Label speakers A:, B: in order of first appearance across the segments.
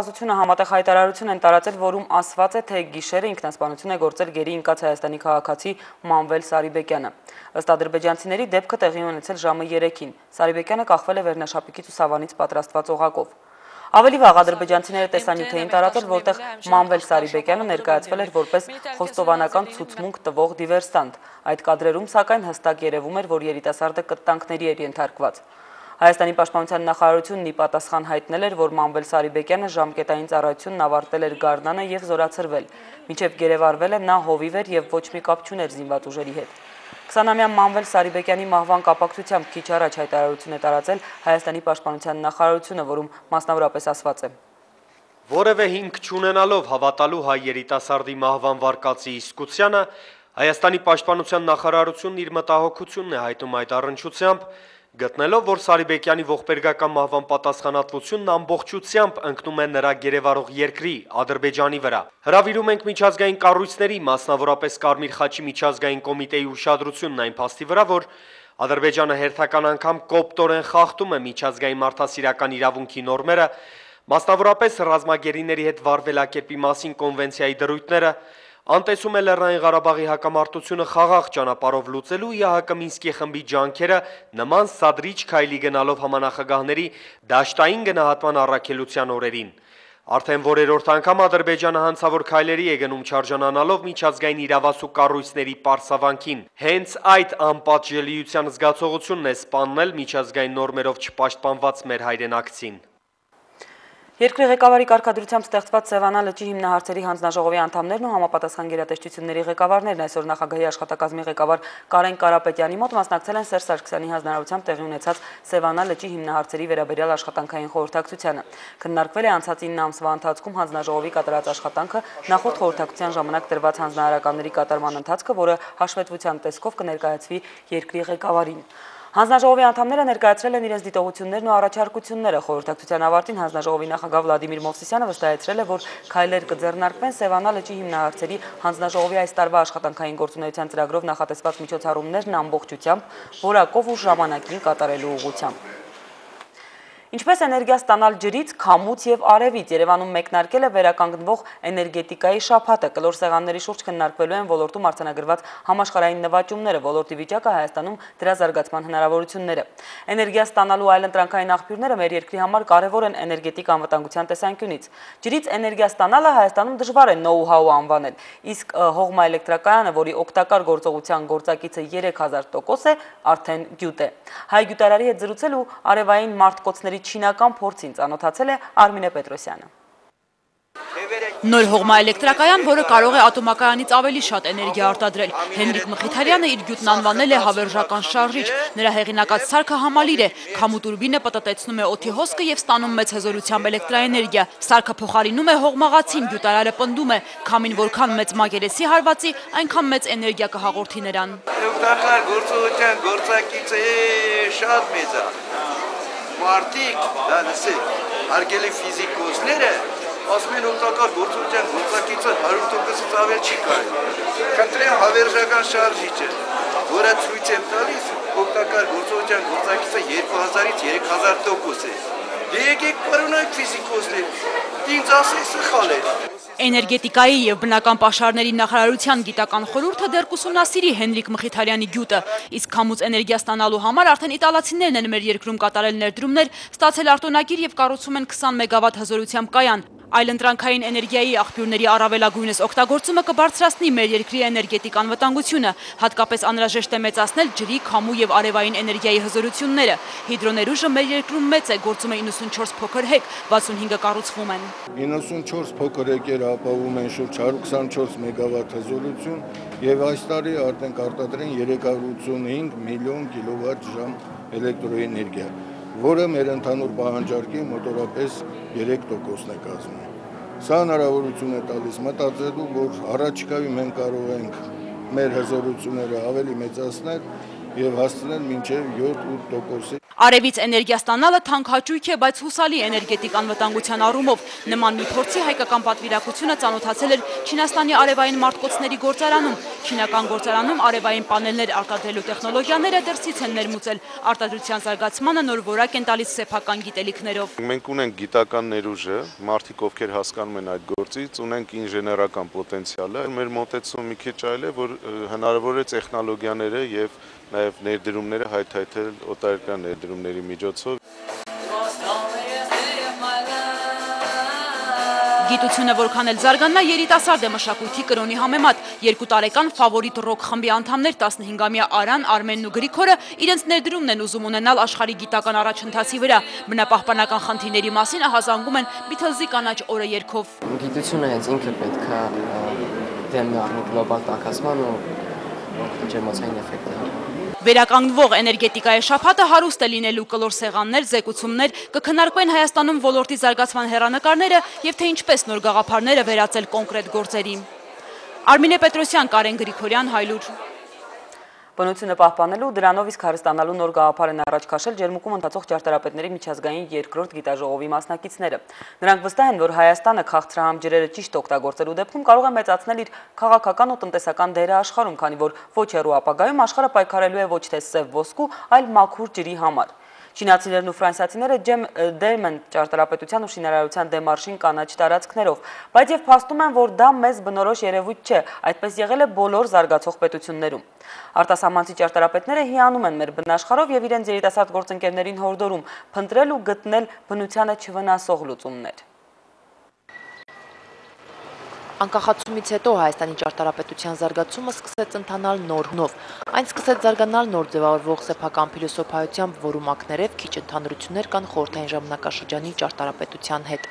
A: Ազությունը համատեղ հայտարարություն են տարածել, որում ասված է, թե գիշերը ինքնասպանություն է գործել գերի ընկած Հայաստանի քաղաքացի Մանվել Սարիբեկյանը։ Ըստ ադրբեջանցիների դեպքը տեղի ունեցել ժամը 3-ին։ Սարիբեկյանը կախվել է վերնաշապիկից ու սավանից պատրաստված օղակով։ Ավելի վաղ ադրբեջանցիները տեսանյութ էին տարածել, որտեղ Մանվել Սարիբեկյանը ներկայացվել էր որպես խոստովանական ցուցմունք տվող դիվերսանտ։ Այդ կադրերում սակայն հստակ երևում էր, որ երիտասարդը կտանքների էր ենթարկված։ Հայաստանի պաշտպանության նախարարությունն ի պատասխան հայտնել էր, որ Մանվել Սարիբեկյանը ժամկետային ծառայությունն ավարտել էր Գառնանը եւ զորացրվել։ Մինչև գերեվարվել է նա հովիվ էր եւ ոչ մի կապ չուներ զինված ուժերի հետ։ 20-ամյա Մանվել Սարիբեկյանի մահվան կապակցությամբ քիչ առաջ հայտարարություն է տարածել Հայաստանի պաշտպանության նախարարությունը, որում մասնավորապես ասված է.
B: Որևէ հիմք չունենալով հավատալու հայ երիտասարդի մահվան վարկածի իսկությանը, Հայաստանի պաշտպանության նախարարությունն իր մտահոգությունն է հայտում այդ առնչությամբ, գտնելով, որ Սարիբեկյանի ողբերգական մահվան պատասխանատվությունն ամբողջությամբ ընկնում է նրա գերեվարող երկրի Ադրբեջանի վրա։ Հրավիրում ենք միջազգային կառույցների, մասնավորապես Կարմիր խաչի միջազգային կոմիտեի ուշադրությունն այն փաստի վրա, որ Ադրբեջանը հերթական անգամ կոպտորեն խախտում է միջազգային մարդասիրական իրավունքի նորմերը, մասնավորապես ռազմագերիների հետ վարվելակերպի մասին կոնվենցիայի դրույթները, անտեսում է Լեռնային Ղարաբաղի հակամարտությունը խաղաղ ճանապարհով լուծելու ՀՀԿ Մինսկի խմբի ջանքերը նման սադրիչ քայլի գնալով համանախագահների դաշտային գնահատման առաքելության օրերին։ Արդեն որերորդ անգամ Ադրբեջանը հանցավոր քայլերի է գնում չարժանանալով միջազգային իրավասու կառույցների պարսավանքին։ Հենց այդ անպատժելիության զգացողությունն է սպանել միջազգային նորմերով չպաշտպանված մեր հայրենակցին։
A: Երկրի ղեկավարի կարգադրությամբ ստեղծված Սևանա լճի հիմնահարցերի հանձնաժողովի անդամներն ու համապատասխան գերատեսչությունների ղեկավարներն այսօր նախագահի աշխատակազմի ղեկավար Կարեն Կարապետյանի մոտ մասնակցել են Սերժ Սարգսյանի հանձնարարությամբ տեղի ունեցած Սևանա լճի հիմնահարցերի վերաբերյալ աշխատանքային խորհրդակցությանը։ Քննարկվել է անցած 9 ամսվա ընթացքում հանձնաժողովի կատարած աշխատանքը, նախորդ խորհրդակցության ժամանակ տրված հանձնարարականների կատարման ընթացքը, որը հաշվետվության տեսքով կներկայացվի երկրի ղեկավարին։ Հանձնաժողովի անդամները ներկայացրել են իրենց դիտողություններն ու առաջարկությունները։ Խորհրդակցության ավարտին հանձնաժողովի նախագահ Վլադիմիր Մովսիսյանը վստահեցրել է, որ քայլեր կձեռնարկվեն Սևանա լճի հիմնահարցերի հանձնաժողովի այս տարվա աշխատանքային գործունեության ծրագրով նախատեսված միջոցառումներն ամբողջությամբ, որակով ու ժամանակին կատարելու ուղղությամբ։ Ինչպես էներգիա ստանալ ջրից, քամուց եւ արևից, Երևանում մեկնարկել է վերականգնվող էներգետիկայի շաբաթը։ Կլոր սեղանների շուրջ քննարկվելու են ոլորտում արձանագրված համաշխարհային նվաճումները, ոլորտի վիճակը, Հայաստանում դրա զարգացման հնարավորությունները։ Էներգիա ստանալու այլընտրանքային աղբյուրները մեր երկրի համար կարևոր են էներգետիկ անվտանգության տեսանկյունից։ Ջրից էներգիա ստանալը Հայաստանում դժվար է know-how անվանել, իսկ հողմաէլեկտրակայանը, որի օգտակար գործողության գործակիցը 3000% է, արդեն գյուտ է։ Հայ գյուտարարի հետ զրուցել ու արևային մարտկոցների չինական փորձին ծանոթացել է Արմինե Պետրոսյանը։
C: Նոր հողմաէլեկտրակայան, որը կարող է ատոմակայանից ավելի շատ էներգիա արտադրել։ Հենրիկ Մխիթարյանը իր գյուտն անվանել է հավերժական շարժիչ։ Նրա հեղինակած սարքը համալիր է, քամու տուրբինը պտտեցնում է օդի հոսքը եւ ստանում մեծ հզորությամբ էլեկտրաէներգիա։ Սարքը փոխարինում է հողմաղացին, գյուտարարը պնդում է, քամին որքան մեծ մակերեսի հարվածի, այնքան մեծ էներգիա կհաղորդի նրան։
D: Օգտակար գործողության գործակիցը շատ մեծ է։ Մարդիկ, դա լսեք, հարգելի ֆիզիկոսները, ասում են օգտակար գործողության գործակիցը 100%-ից ավել չի կարելի։ Խնդրեմ հավերժական շարժիչը, որը ցույց է տալիս օգտակար գործողության գործակիցը 2000-ից 3000% է։ Դե եկեք պարոնայք ֆիզիկոսներ, ինձ ասեք սխալ է։
C: Էներգետիկայի եւ բնական պաշարների նախարարության գիտական խորհուրդը դեռ կուսումնասիրի Հենրիկ Մխիթարյանի գյուտը, իսկ քամուց էներգիա ստանալու համար արդեն իտալացիներն են մեր երկրում կատարել ներդրումներ, ստացել արտոնագիր եւ կառուցում են 20 մեգավատ հզորությամբ կայան։ Այլընտրանքային էներգիայի աղբյուրների առավելագույնս օգտագործումը կբարձրացնի մեր երկրի էներգետիկ անվտանգությունը, հատկապես անհրաժեշտ է մեծացնել ջրի, քամու եւ արևային էներգիայի հզորությունները։ Հիդրոներուժը մեր երկրում մեծ է, գործում է 94 փոքր հեկ, 65-ը կառուցվում են։
E: 94 փոքր հեկեր ապահովում են շուրջ 124 մեգավատ հզորություն եւ այս տարի արդեն կարտադրեն 385 միլիոն կիլովատ-ժամ էլեկտրոէներգիա, որը մեր ընդհանուր պահանջարկի մոտորապես 3%-ն է կազմում։ Սա հնարավորություն է տալիս մտածելու, որ առաջիկայում մենք կարող ենք մեր հզորությունները ավելի մեծացնել եւ հասցնել մինչեւ 7-8%-ի։
C: Արևից էներգիա ստանալը թանկ հաճույք է, բայց հուսալի էներգետիկ անվտանգության առումով։ Նման մի փորձի հայկական պատվիրակությունը ծանոթացել էր Չինաստանի արևային մարտկոցների գործարանում։ Չինական գործարանում արևային պանելներ արտադրելու տեխնոլոգիաները դեռ ցից են ներմուծել։ Արտադրության զարգացմանը նոր որակ են տալիս սեփական գիտելիքներով։
F: Մենք ունենք գիտական ներուժը, մարդիկ ովքեր հասկանում են այդ գործից, ունենք ինժեներական պոտենցիալը։ Մեր մոտեցումը մի քիչ այլ է, որ հնարավոր է տեխնոլոգիաները եւ նաև ներդրումները հայթայթել օտարերկրյա ներդրումների միջոցով։
C: Գիտությունը որքան էլ զարգանա, երիտասարդ է մշակույթի կրոնի համեմատ։ 2 տարեկան ֆավորիտ ռոք խմբի անդամներ 15-ամյա Արան, Արմենն ու Գրիգորը իրենց ներդրումն են ուզում ունենալ աշխարհի գիտական առաջընթացի վրա։ Բնապահպանական խնդիրների մասին ահազանգում են Beatles-ի կանաչ օրը երգով։
G: Գիտությունը հենց ինքը պետք է դեմ առնի գլոբալ տաքացման ու ջերմոցային էֆեկտը։
C: Վերականգնվող էներգետիկայի շաբաթը հարուստ է լինելու կլոր սեղաններ, զեկուցումներ, կքննարկվեն Հայաստանում ոլորտի զարգացման հեռանկարները եւ թե ինչպես նոր գաղափարները վերածել կոնկրետ գործերի։ Արմինե Պետրոսյան, Կարեն Գրիգորյան, Հայլուր։
A: Բնությունը պահպանելու դրանով իսկ հարստանալու նոր գաղափար են առաջ քաշել ջերմուկում ընթացող ճարտարապետների միջազգային երկրորդ գիտաժողովի մասնակիցները։ Նրանք վստահ են, որ Հայաստանը քաղցրահամ ջրերը ճիշտ օգտագործելու դեպքում կարող է մեծացնել իր քաղաքական ու տնտեսական դերը աշխարհում, քանի որ ոչ հեռու ապագայում աշխարհը պայքարելու է ոչ թե սև ոսկու, այլ մաքուր ջրի համար։ Չինացիներն ու ֆրանսիացիները դեմ են ճարտարապետության ու շինարարության դեմարշին կանաչ տարածքներով, բայց եւ փաստում են, որ դա մեզ բնորոշ երևույթ չէ, այդպես եղել է բոլոր զարգացող պետություններում։ Արտասահմանցի ճարտարապետները հիանում են մեր բնաշխարհով եւ իրենց երիտասարդ գործընկերներին հորդորում փնտրել ու գտնել բնությանը չվնասող լուծումներ։
H: Անկախացումից հետո Հայաստանի ճարտարապետության զարգացումը սկսեց ընթանալ նոր հունով։ Այն սկսեց զարգանալ նոր ձևավորվող սեփական փիլիսոփայությամբ, որում ակներև քիչ ընդհանրություններ կան խորհրդային ժամանակաշրջանի ճարտարապետության հետ։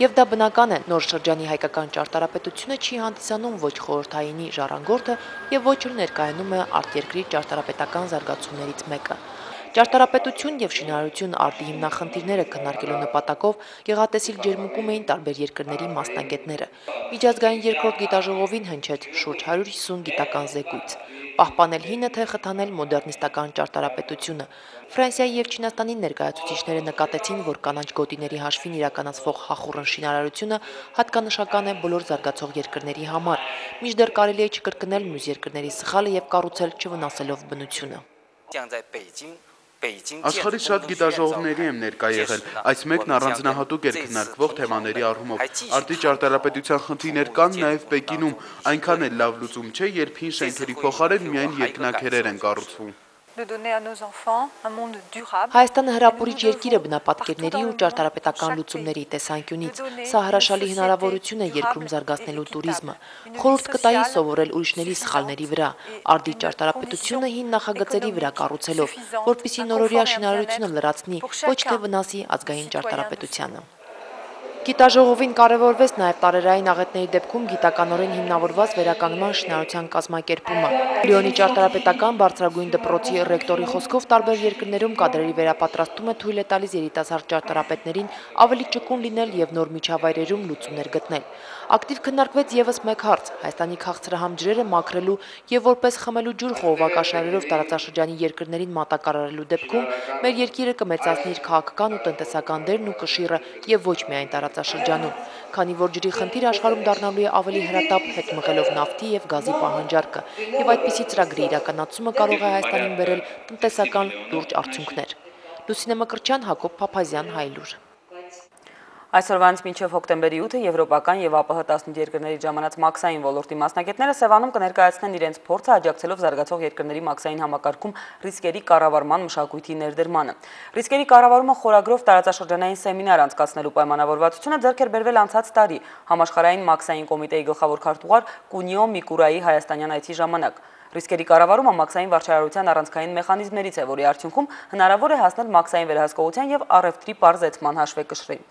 H: Եվ դա բնական է, նոր շրջանի հայկական ճարտարապետությունը չի հանդիսանում ոչ խորհրդայինի ժառանգորդը եւ ոչ էլ ներկայանում է արտերկրի ճարտարապետական զարգացումներից մեկը։ Ճարտարապետություն եւ շինարարություն արտի հիմնախնդիրները քննարկելու նպատակով գեղատեսիլ ջերմուկում էին տարբեր երկրների մասնագետները։ Միջազգային երկրորդ գիտաժողովին հնչեց շուրջ 150 գիտական զեկույց։ Պահպանել հինը թե խթանել մոդեռնիստական ճարտարապետությունը։ Ֆրանսիայի եւ Չինաստանի ներկայացուցիչները նկատեցին, որ կանաչ գոտիների հաշվին իրականացվող հախուռն շինարարությունը հատկանշական է բոլոր զարգացող երկրների համար։ Մինչդեռ կարելի է չկրկնել մյուս երկրների սխալը եւ կառուցել չվնասելով բնությունը։
I: Աշխարհի շատ գիտաժողովների եմ ներկա եղել, այս մեկն առանձնահատուկ էր քննարկվող թեմաների առումով։ Արտի ճարտարապետության խնդիրներ կան նաև Պեկինում, այնքան էլ լավ լուծում չէ, երբ հին շենքերի փոխարեն միայն երկնաքերեր են կառուցվում։
H: Հայաստանը հրապուրիչ երկիր է բնապատկերների ու ճարտարապետական լուծումների տեսանկյունից։ Սա հրաշալի հնարավորություն է երկրում զարգացնելու туриզմը։ Խորհուրդ կտայի սովորել ուրիշների սխալների վրա, արդի ճարտարապետությունը հին նախագծերի վրա կառուցելով, որպեսզի նորօրյա շինարարությունը լրացնի, ոչ թե վնասի ազգային ճարտարապետությանը։ Գիտաժողովին կարևորվեց նաև տարերային աղետների դեպքում գիտականորեն հիմնավորված վերականգնման շինարարության կազմակերպումը։ Լիոնի ճարտարապետական բարձրագույն դպրոցի ռեկտորի խոսքով տարբեր երկրներում կադրերի վերապատրաստումը թույլ է տալիս երիտասարդ ճարտարապետներին ավելի ճկուն լինել եւ նոր միջավայրերում լուծումներ գտնել։ Ակտիվ քննարկվեց եւս մեկ հարց՝ Հայաստանի քաղցրահամ ջրերը մաքրելու եւ որպես խմելու ջուր խողովակաշարերով տարածաշրջանի երկրներին մատակարարելու դեպքում մեր երկիրը կմեծացնի իր քաղաքական ու տնտեսական դերն ու կշիռը եւ ոչ միայն տարածաշրջանում, քանի որ ջրի խնդիրը աշխարհում դառնալու է ավելի հրատապ հետ մղելով նավթի եւ գազի պահանջարկը, եւ այդպիսի ծրագրի իրականացումը կարող է Հայաստանին բերել տնտեսական լուրջ արդյունքներ։ Լուսինե Մկրտչյան, Հակոբ Փափազյան, Հայլուր։
A: Այսօրվանից մինչև հոկտեմբերի 8-ը եվրոպական եւ ԱՊՀ 18 երկրների ժամանած մաքսային ոլորտի մասնագետները Սևանում կներկայացնեն իրենց փորձը աջակցելով զարգացող երկրների մաքսային համակարգում ռիսկերի կառավարման մշակույթի ներդրմանը։ Ռիսկերի կառավարումը խորագրով տարածաշրջանային սեմինար անցկացնելու պայմանավորվածությունը ձեռք էր բերվել անցած տարի համաշխարհային մաքսային կոմիտեի գլխավոր քարտուղար Կունիո Միկուրայի հայաստանյան այցի ժամանակ։ Ռիսկերի կառավարումը մաքսային վարչարարության առանցքային մեխանիզմներից է, որի արդյունքում հնարավոր է հասնել մաքսային վերահսկողության եւ առևտրի պարզեցման հաշվեկշռին։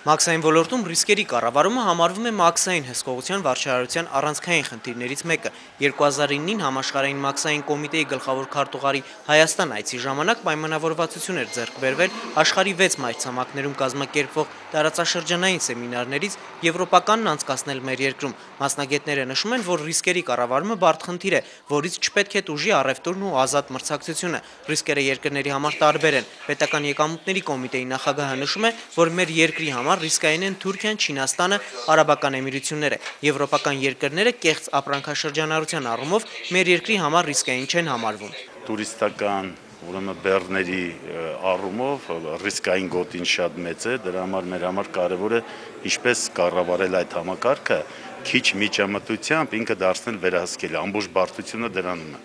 J: Մաքսային ոլորտում ռիսկերի կառավարումը համարվում է մաքսային հսկողության վարչարարության առանցքային խնդիրներից մեկը։ 2009-ին համաշխարհային մաքսային կոմիտեի գլխավոր քարտուղարի Հայաստան այցի ժամանակ պայմանավորվածություն էր ձեռք բերվել աշխարհի 6 մայրցամաքներում կազմակերպվող տարածաշրջանային սեմինարներից եվրոպականն անցկացնել մեր երկրում։ Մասնագետները նշում են, որ ռիսկերի կառավարումը բարդ խնդիր է, որից չպետք է տուժի առևտուրն ու ազատ մրցակցությունը։ Ռիսկերը երկրների համար տարբեր են։ Պետական եկամուտների կոմիտեի նախագահը նշում է, որ մեր երկրի համար ռիսկային են Թուրքիան, Չինաստանը, Արաբական Էմիրությունները։ Եվրոպական երկրները կեղծ ապրանքաշրջանառության առումով մեր երկրի համար ռիսկային չեն համարվում։
K: Տուրիստական ուրեմն բեռների առումով ռիսկային գոտին շատ մեծ է, դրա համար մեր համար կարևոր է ինչպես կառավարել այդ համակարգը, քիչ միջամտությամբ ինքը դարձնել վերահսկել, ամբողջ բարդությունը դրանում է։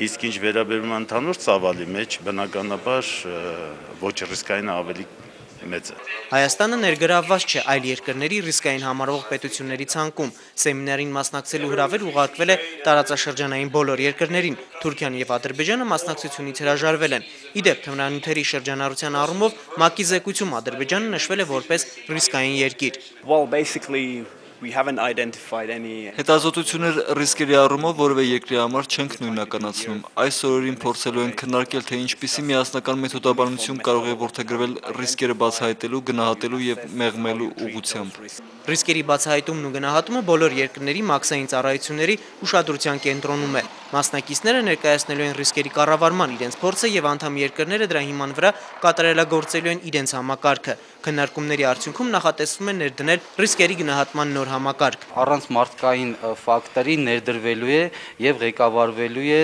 K: Իսկ ինչ վերաբերում է ընդհանուր ծավալի մեջ, բնականաբար ոչ ռիսկայինը ավելի մեծ է։
J: Հայաստանը ներգրավված չէ այլ երկրների ռիսկային համարվող պետությունների ցանկում։ Սեմինարին մասնակցելու հրավեր ուղարկվել է տարածաշրջանային բոլոր երկրներին։ Թուրքիան եւ Ադրբեջանը մասնակցությունից հրաժարվել են։ Իդեպ թմրանյութերի շրջանառության առումով ՄԱԿ-ի զեկույցում Ադրբեջանը նշվել է որպես ռիսկային երկիր։
L: Հետազոտություններ ռիսկերի առումով որևէ երկրի համար չենք նույնականացնում։ Այս օրերին փորձելու ենք քննարկել, թե ինչպիսի միասնական մեթոդաբանություն կարող է որդեգրվել ռիսկերը բացահայտելու, գնահատելու եւ մեղմելու ուղղությամբ։
J: Ռիսկերի բացահայտումն ու գնահատումը բոլոր երկրների մաքսային ծառայությունների ուշադրության կենտրոնում է։ Մասնակիցները ներկայացնելու են ռիսկերի կառավարման իրենց փորձը եւ անդամ երկրները դրա հիման վրա կատարելագործելու են իրենց համակարգը։ Քննարկումների արդյունքում նախատեսվում է ներդնել ռիսկերի գնահատման նոր համակարգ։
M: Առանց մարդկային ֆակտորի ներդրվելու է եւ ղեկավարվելու է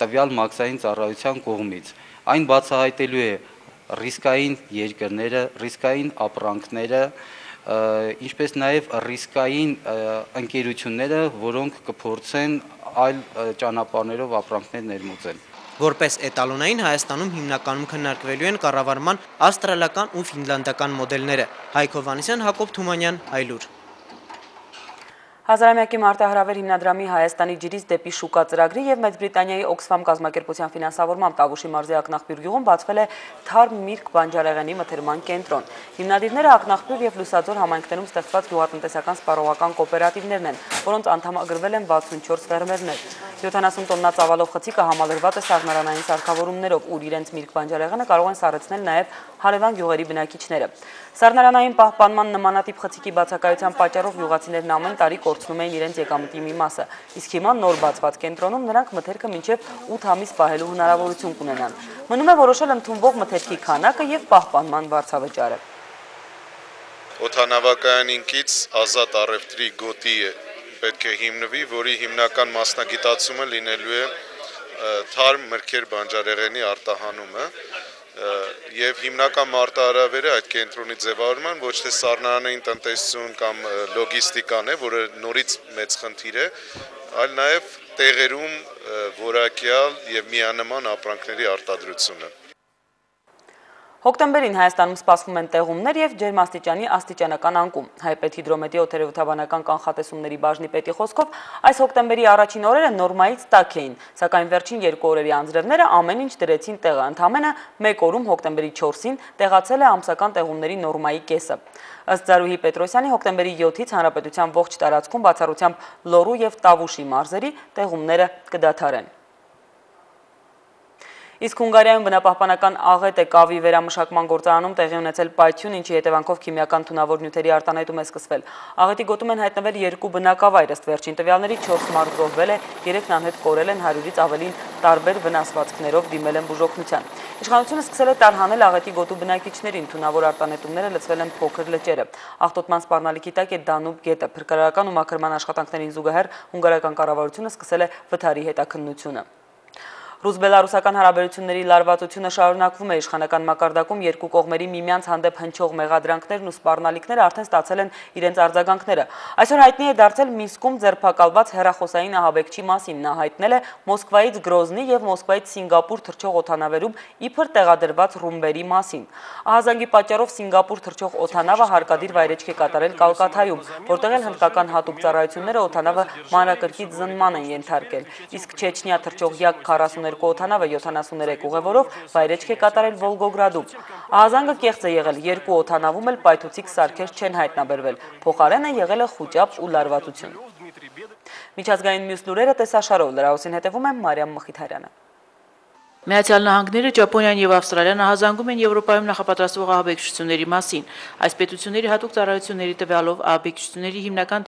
M: տվյալ մաքսային ծառայության կողմից։ Այն բացահայտելու է ռիսկային երկրները, ռիսկային ապրանքները, ինչպես նաև ռիսկային ընկերությունները, որոնք կփորձեն այլ ճանապարհներով ապրանքներ ներմուծել։
J: Որպես էտալոնային Հայաստանում հիմնականում քննարկվելու են կառավարման ավստրալիական ու ֆինլանդական մոդելները։ Հայկ Հովհաննիսյան, Հակոբ Թումանյան, Այլուր։
A: Հազարամյակի մարտահրավեր հիմնադրամի Հայաստանի ջրից դեպի շուկա ծրագրի եւ Մեծ Բրիտանիայի Օքսֆամ կազմակերպության ֆինանսավորմամբ Տավուշի մարզի Ակնաղբյուր գյուղում բացվել է Թարմ Միրգ բանջարեղենի մթերման կենտրոն։ Հիմնադիրները Ակնաղբյուր եւ Լուսաձոր համայնքներում ստեղծված գյուղատնտեսական սպառողական կոոպերատիվներն են, որոնց անդամագրվել են 64 ֆերմերներ։ 70 տոննա ծավալով խցիկը համալրված է սառնարանային սարքավորումներով, ուր իրենց միրգ բանջարեղենը կարող են սառեցնել նաեւ հարևան գյուղերի բնակիչները։ Սառնարանային պահպանման նմանատիպ խցիկի բացակայության պատճառով գյուղացիներն ամեն տարի կորցնում էին իրենց եկամտի մի մասը, իսկ հիմա նոր բացված կենտրոնում նրանք մթերքը մինչև 8 ամիս պահելու հնարավորություն կունենան։ Մնում է որոշել ընդունվող մթերքի քանակը եւ պահպանման վարձավճարը։
F: Օդանավակայանինքից ազատ առևտրի գոտի պետք է հիմնվի, որի հիմնական մասնագիտացումը լինելու է թարմ մրգեր բանջարեղենի արտահանումը եւ հիմնական մարտահրավերը այդ կենտրոնի ձևավորման ոչ թե սառնարանային տնտեսություն կամ լոգիստիկան է, որը նորից մեծ խնդիր է, այլ նաեւ տեղերում որակյալ եւ միանման ապրանքների արտադրությունը։
A: Հոկտեմբերին Հայաստանում սպասվում են տեղումներ եւ ջերմաստիճանի աստիճանական անկում։ Հայպետհիդրոմետի օդերևութաբանական կանխատեսումների բաժնի պետի խոսքով այս հոկտեմբերի առաջին օրերը նորմայից տաք էին, սակայն վերջին 2 օրերի անձրևները ամեն ինչ դրեցին տեղը, ընդամենը 1 օրում հոկտեմբերի 4-ին տեղացել է ամսական տեղումների նորմայի կեսը։ Ըստ Զարուհի Պետրոսյանի հոկտեմբերի 7-ից հանրապետության ողջ տարածքում բացառությամբ Լոռու եւ Տավուշի մարզերի տեղումները կդադարեն։ Իսկ Հունգարիայում բնապահպանական աղետ է կավի վերամշակման գործարանում տեղի ունեցել պայթյուն, ինչի հետևանքով քիմիական թունավոր նյութերի արտանետում է սկսվել։ Աղետի գոտում են հայտնվել 2 բնակավայր, ըստ վերջին տվյալների 4 մարդ զոհվել է, 3-ն անհետ կորել են, 100-ից ավելին տարբեր վնասվածքներով դիմել են բուժօգնության։ Իշխանությունը սկսել է տարհանել աղետի գոտու բնակիչներին, թունավոր արտանետումները լցվել են փոքր լճերը։ Աղտոտման սպառնալիքի տակ է Դանուբ գետը։ Փրկարարական ու մաքրման աշխատանքներին զուգահեռ հունգարական կառավարությունը սկսել է վթարի հետաքննությունը։ Ռուս-բելարուսական հարաբերությունների լարվածությունը շարունակվում է իշխանական մակարդակում երկու կողմերի միմյանց հանդեպ հնչող մեղադրանքներն ու սպառնալիքները արդեն ստացել են իրենց արձագանքները։ Այսօր հայտնի է դարձել Մինսկում ձերբակալված հեռախոսային ահաբեկչի մասին։ Նա հայտնել է Մոսկվայից Գրոզնի եւ Մոսկվայից Սինգապուր թռչող օդանավերում իբր տեղադրված ռումբերի մասին։ Ահազանգի պատճառով Սինգապուր թռչող օդանավը հարկադիր վայրեջք է կատարել Կալկաթայում, որտեղ էլ հնդկական հատուկ ծառայությունները օդանավը մանրակրկիտ զննման են ենթարկել։ Իսկ Չեչնիա թռչող Յակ 40 32 օդանավը 73 ուղևորով վայրեջք է կատարել Վոլգոգրադում։ Ահազանգը կեղծ է եղել, 2 օդանավում էլ պայթուցիկ սարքեր չեն հայտնաբերվել, փոխարենը եղել է խուճապ ու լարվածություն։ Միջազգային մյուս լուրերը տեսաշարով լրահոսին հետևում է Մարիամ Մխիթարյանը։
N: Միացյալ Նահանգները, Ճապոնիան եւ Ավստրալիան ահազանգում են Եվրոպայում նախապատրաստվող ահաբեկչությունների մասին։ Այս պետությունների հատուկ ծառայությունների տվյալով ահաբեկչությունների հիմնական